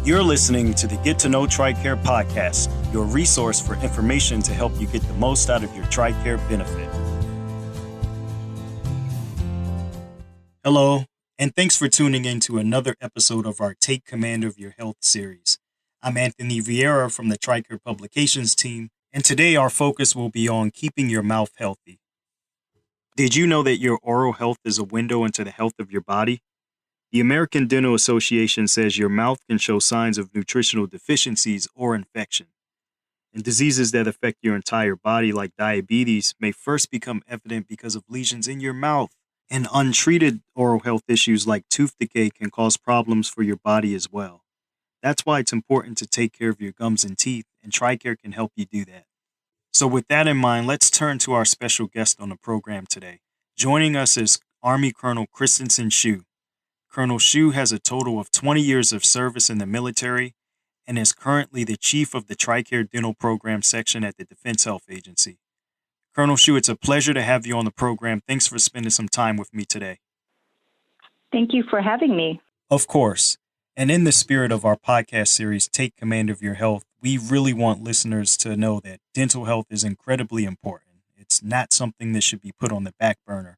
You're listening to the Get to Know TRICARE podcast, your resource for information to help you get the most out of your TRICARE benefit. Hello, and thanks for tuning in to another episode of our Take Command of Your Health series. I'm Anthony Vieira from the TRICARE Publications team, and today our focus will be on keeping your mouth healthy. Did you know that your oral health is a window into the health of your body? The American Dental Association says your mouth can show signs of nutritional deficiencies or infection. And diseases that affect your entire body, like diabetes, may first become evident because of lesions in your mouth. And untreated oral health issues like tooth decay can cause problems for your body as well. That's why it's important to take care of your gums and teeth, and TRICARE can help you do that. So with that in mind, let's turn to our special guest on the program today. Joining us is Army Colonel Christensen. Colonel Shu has a total of 20 years of service in the military and is currently the chief of the TRICARE Dental Program section at the Defense Health Agency. Colonel Shu, it's a pleasure to have you on the program. Thanks for spending some time with me today. Thank you for having me. Of course. And in the spirit of our podcast series, Take Command of Your Health, we really want listeners to know that dental health is incredibly important. It's not something that should be put on the back burner.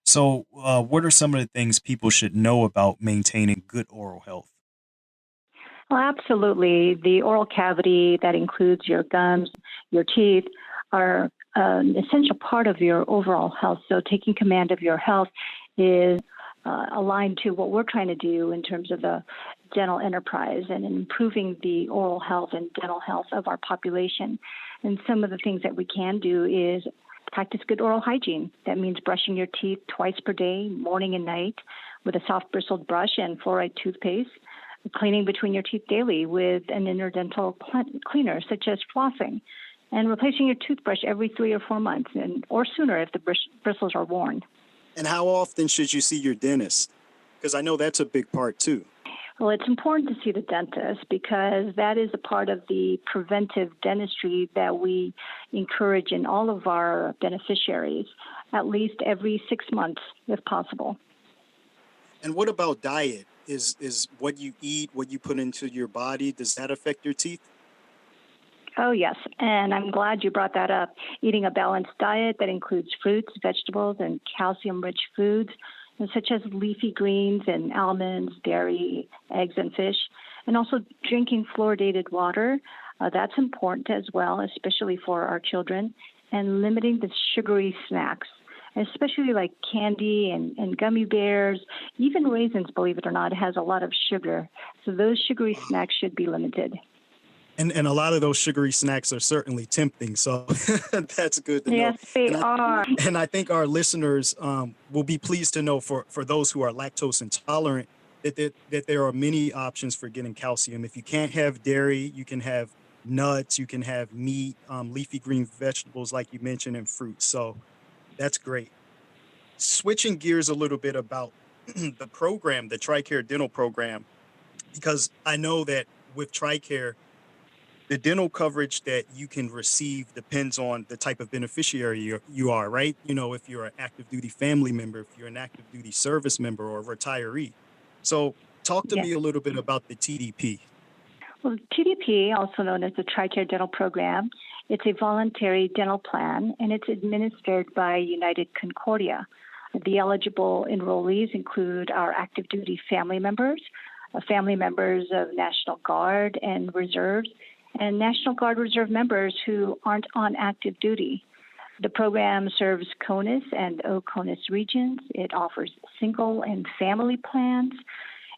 So what are some of the things people should know about maintaining good oral health? Well, absolutely. The oral cavity that includes your gums, your teeth, are an essential part of your overall health. So taking command of your health is aligned to what we're trying to do in terms of the dental enterprise and improving the oral health and dental health of our population. And some of the things that we can do is practice good oral hygiene. That means brushing your teeth twice per day, morning and night, with a soft bristled brush and fluoride toothpaste. Cleaning between your teeth daily with an interdental cleaner, such as flossing. And replacing your toothbrush every 3 or 4 months, or sooner if the bristles are worn. And how often should you see your dentist? Because I know that's a big part too. Well, it's important to see the dentist because that is a part of the preventive dentistry that we encourage in all of our beneficiaries, at least every 6 months, if possible. And what about diet? Is what you eat, what you put into your body, does that affect your teeth? Oh, yes, and I'm glad you brought that up. Eating a balanced diet that includes fruits, vegetables, and calcium-rich foods, such as leafy greens and almonds, dairy, eggs, and fish, and also drinking fluoridated water. That's important as well, especially for our children, and limiting the sugary snacks, especially like candy and gummy bears, even raisins, believe it or not, has a lot of sugar. So those sugary snacks should be limited. And a lot of those sugary snacks are certainly tempting, so that's good to know. Yes, they are. And I think our listeners will be pleased to know for those who are lactose intolerant that there are many options for getting calcium. If you can't have dairy, you can have nuts, you can have meat, leafy green vegetables like you mentioned, and fruits. So that's great. Switching gears a little bit about the program, the TRICARE Dental Program, because I know that with TRICARE, the dental coverage that you can receive depends on the type of beneficiary you are, right? You know, if you're an active duty family member, if you're an active duty service member or a retiree. So talk to me a little bit about the TDP. Well, TDP, also known as the TRICARE Dental Program, it's a voluntary dental plan, and it's administered by United Concordia. The eligible enrollees include our active duty family members of National Guard and Reserves, and National Guard Reserve members who aren't on active duty. The program serves CONUS and OCONUS regions. It offers single and family plans,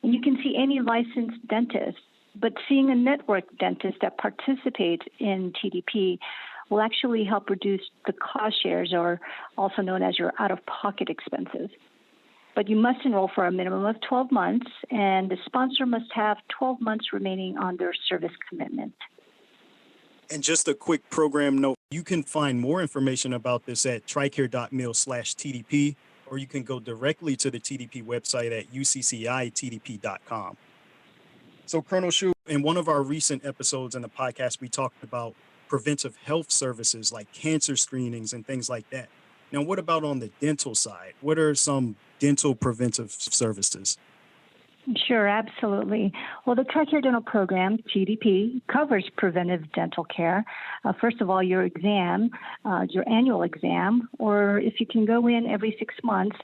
and you can see any licensed dentist. But seeing a network dentist that participates in TDP will actually help reduce the cost shares, or also known as your out-of-pocket expenses. But you must enroll for a minimum of 12 months, and the sponsor must have 12 months remaining on their service commitment. And just a quick program note, you can find more information about this at tricare.mil/TDP, or you can go directly to the TDP website at uccitdp.com. So Colonel Shu, in one of our recent episodes in the podcast, we talked about preventive health services like cancer screenings and things like that. Now, what about on the dental side? What are some dental preventive services? Sure, absolutely. Well, the TRICARE Dental Program, TDP, covers preventive dental care. First of all, your exam, your annual exam, or if you can go in every 6 months,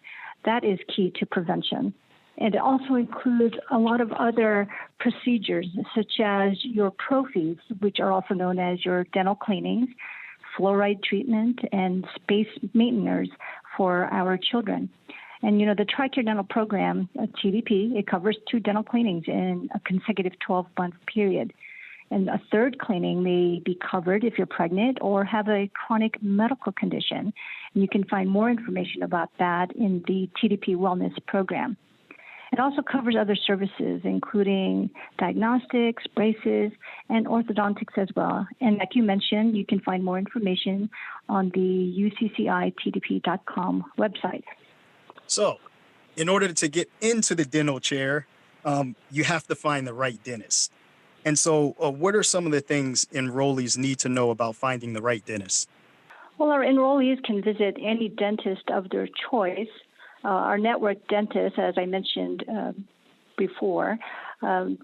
that is key to prevention. And it also includes a lot of other procedures, such as your prophies, which are also known as your dental cleanings, fluoride treatment, and space maintainers for our children. And, the TRICARE Dental Program, TDP, it covers 2 dental cleanings in a consecutive 12-month period. And a third cleaning may be covered if you're pregnant or have a chronic medical condition. And you can find more information about that in the TDP Wellness Program. It also covers other services, including diagnostics, braces, and orthodontics as well. And like you mentioned, you can find more information on the uccitdp.com website. So, in order to get into the dental chair, you have to find the right dentist. And so, what are some of the things enrollees need to know about finding the right dentist? Well, our enrollees can visit any dentist of their choice. Our network dentists, as I mentioned before,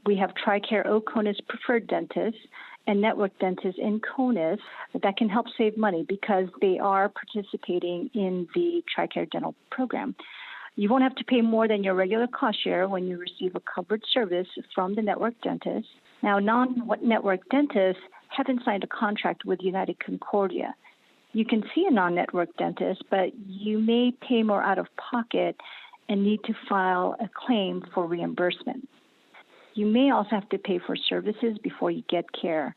we have TRICARE OCONUS preferred dentists and network dentists in CONUS that can help save money because they are participating in the TRICARE Dental Program. You won't have to pay more than your regular cost share when you receive a covered service from the network dentist. Now, non-network dentists haven't signed a contract with United Concordia. You can see a non-network dentist, but you may pay more out of pocket and need to file a claim for reimbursement. You may also have to pay for services before you get care.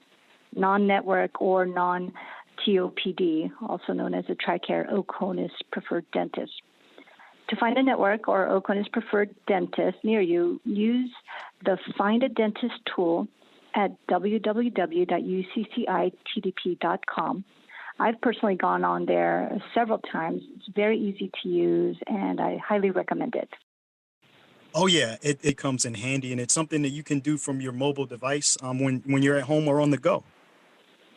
Non-network or non-TOPD, also known as a TRICARE OCONUS preferred dentist. To find a network or OCONUS preferred dentist near you, use the Find a Dentist tool at www.uccitdp.com. I've personally gone on there several times. It's very easy to use, and I highly recommend it. Oh yeah, it comes in handy, and it's something that you can do from your mobile device when you're at home or on the go.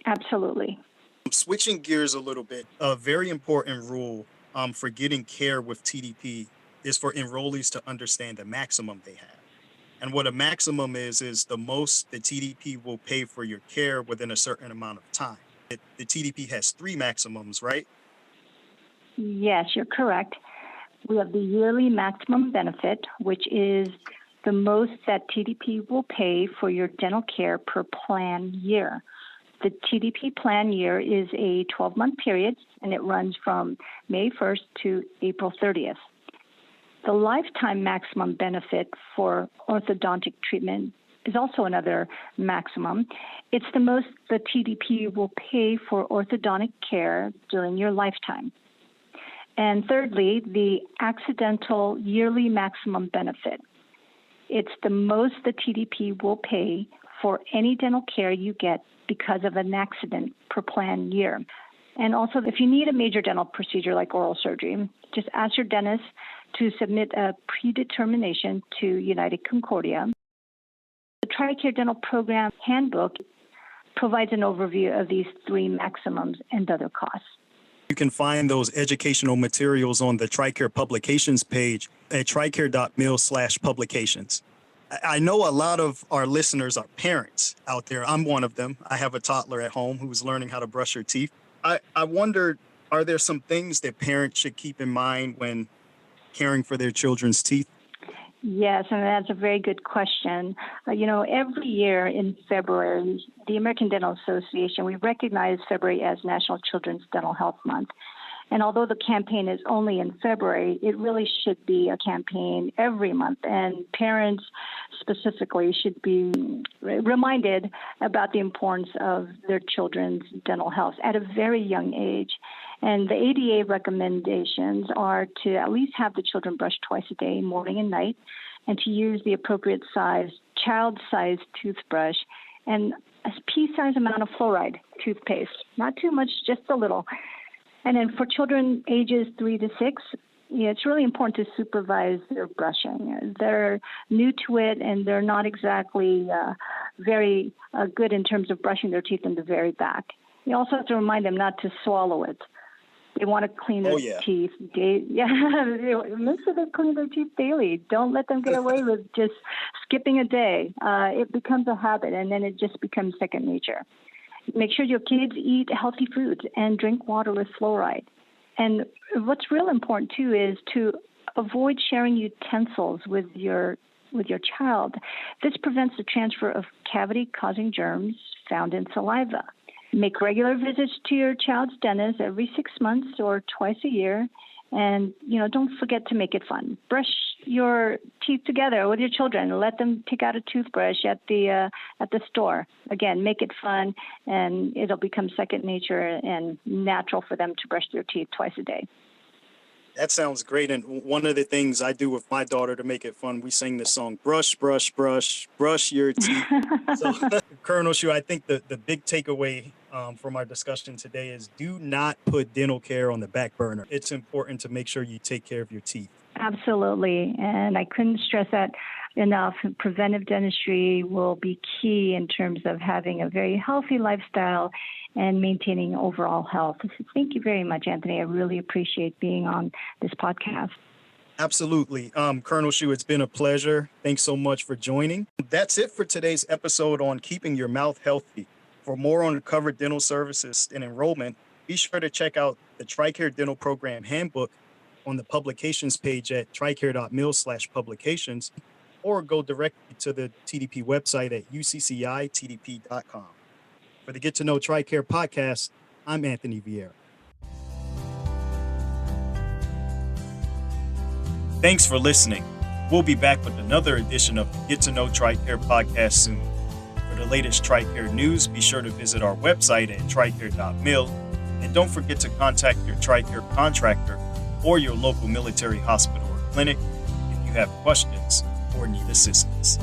Absolutely. Switching gears a little bit, a very important rule for getting care with TDP is for enrollees to understand the maximum they have. And what a maximum is the most the TDP will pay for your care within a certain amount of time. The TDP has 3 maximums, right? Yes, you're correct. We have the yearly maximum benefit, which is the most that TDP will pay for your dental care per plan year. The TDP plan year is a 12-month period, and it runs from May 1st to April 30th. The lifetime maximum benefit for orthodontic treatment is also another maximum. It's the most the TDP will pay for orthodontic care during your lifetime. And thirdly, the accidental yearly maximum benefit. It's the most the TDP will pay for any dental care you get because of an accident per plan year. And also, if you need a major dental procedure like oral surgery, just ask your dentist to submit a predetermination to United Concordia. The TRICARE Dental Program Handbook provides an overview of these 3 maximums and other costs. You can find those educational materials on the TRICARE publications page at tricare.mil/publications. I know a lot of our listeners are parents out there. I'm one of them. I have a toddler at home who's learning how to brush her teeth. I wondered, are there some things that parents should keep in mind when caring for their children's teeth? Yes, and that's a very good question. Every year in February, the American Dental Association, we recognize February as National Children's Dental Health Month. And although the campaign is only in February, it really should be a campaign every month. And parents specifically should be reminded about the importance of their children's dental health at a very young age. And the ADA recommendations are to at least have the children brush twice a day, morning and night, and to use the appropriate size, child-sized toothbrush, and a pea-sized amount of fluoride toothpaste. Not too much, just a little. And then for children ages 3 to 6, it's really important to supervise their brushing. They're new to it, and they're not exactly very good in terms of brushing their teeth in the very back. You also have to remind them not to swallow it. They want to clean Oh, their yeah. teeth. Yeah, make sure they clean their teeth daily. Don't let them get away with just skipping a day. It becomes a habit, and then it just becomes second nature. Make sure your kids eat healthy foods and drink water with fluoride. And what's real important, too, is to avoid sharing utensils with your child. This prevents the transfer of cavity-causing germs found in saliva. Make regular visits to your child's dentist every 6 months or twice a year. And, don't forget to make it fun. Brush your teeth together with your children. Let them pick out a toothbrush at the store. Again, make it fun, and it'll become second nature and natural for them to brush their teeth twice a day. That sounds great. And one of the things I do with my daughter to make it fun, we sing the song, brush, brush, brush, brush your teeth. So, Colonel Shu, I think the big takeaway from our discussion today is do not put dental care on the back burner. It's important to make sure you take care of your teeth. Absolutely. And I couldn't stress that enough. Preventive dentistry will be key in terms of having a very healthy lifestyle and maintaining overall health. So thank you very much, Anthony. I really appreciate being on this podcast. Absolutely. Colonel Shu, it's been a pleasure. Thanks so much for joining. That's it for today's episode on keeping your mouth healthy. For more on covered dental services and enrollment, be sure to check out the TRICARE Dental Program Handbook on the publications page at tricare.mil/publications, or go directly to the TDP website at uccitdp.com. For the Get to Know TRICARE podcast, I'm Anthony Vieira. Thanks for listening. We'll be back with another edition of the Get to Know TRICARE podcast soon. For the latest TRICARE news, be sure to visit our website at tricare.mil, and don't forget to contact your TRICARE contractor or your local military hospital or clinic if you have questions or need assistance.